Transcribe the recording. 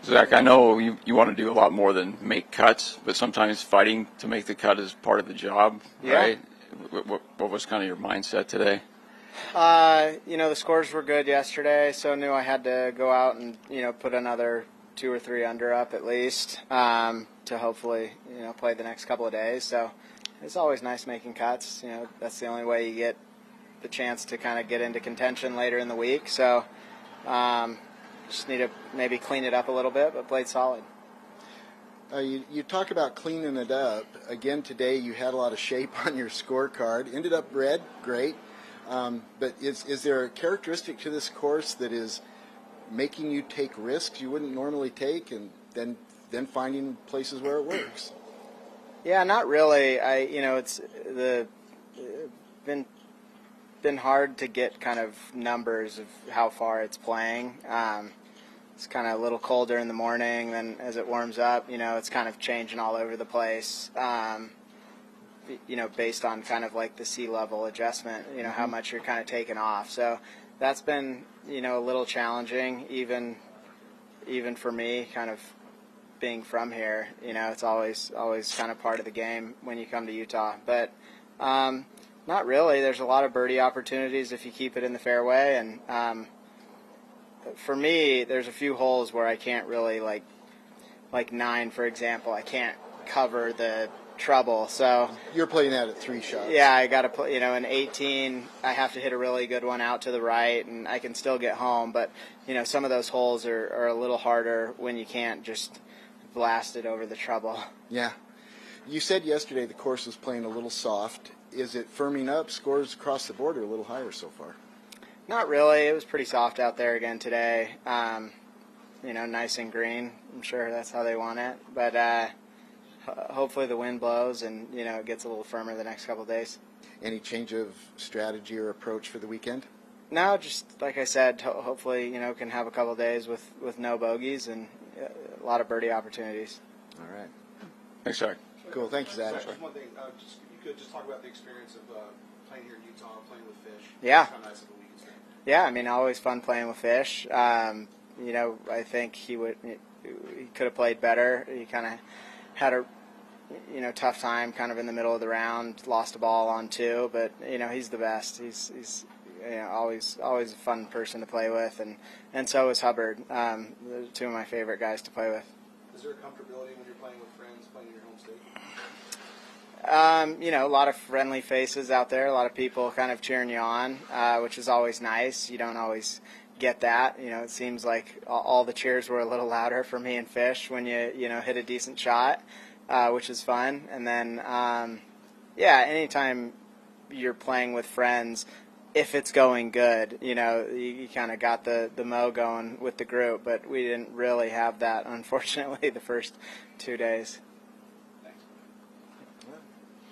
Zach, I know you want to do a lot more than make cuts, but sometimes fighting to make the cut is part of the job, right? What was kind of your mindset today? The scores were good yesterday, so I knew I had to go out and, put another 2 or 3 under up at least to hopefully, play the next couple of days. So it's always nice making cuts. That's the only way you get the chance to kind of get into contention later in the week. So just need to maybe clean it up a little bit, but played solid. You talk about cleaning it up. Again, today you had a lot of shape on your scorecard. Ended up red, great. But is there a characteristic to this course that is making you take risks you wouldn't normally take, and then finding places where it works? Yeah, not really. It's been hard to get kind of numbers of how far it's playing. It's kind of a little colder in the morning, then as it warms up, it's kind of changing all over the place. Based on kind of like the sea level adjustment, how much you're kind of taking off. So that's been, a little challenging, even for me, kind of being from here. It's always kind of part of the game when you come to Utah. But not really. There's a lot of birdie opportunities if you keep it in the fairway. And for me, there's a few holes where I can't really, like 9, for example, I can't cover the trouble. So you're playing that at 3 shots. Yeah, I got to play. In 18, I have to hit a really good one out to the right, and I can still get home. But some of those holes are a little harder when you can't just blast it over the trouble. Yeah. You said yesterday the course was playing a little soft. Is it firming up? Scores across the board are a little higher so far. Not really. It was pretty soft out there again today. Nice and green. I'm sure that's how they want it. But hopefully the wind blows and, it gets a little firmer the next couple of days. Any change of strategy or approach for the weekend? No, just like I said, hopefully, can have a couple of days with no bogeys and a lot of birdie opportunities. All right. Thanks, Zach. Cool. Thank you, Zach. Just one thing. You could just talk about the experience of playing here in Utah, playing with fish. Yeah. How nice of a week is that? Yeah, always fun playing with fish. I think he could have played better. He kind of had a tough time kind of in the middle of the round, lost a ball on 2, but he's the best. He's always a fun person to play with, and so is Hubbard. They're 2 of my favorite guys to play with. Is there a comfortability when you're playing with friends, playing in your home state? A lot of friendly faces out there, a lot of people kind of cheering you on, which is always nice. You don't always get that. It seems like all the cheers were a little louder for me and Fish when you hit a decent shot, which is fun. And then, anytime you're playing with friends, if it's going good, you kind of got the mo going with the group, but we didn't really have that, unfortunately, the first 2 days.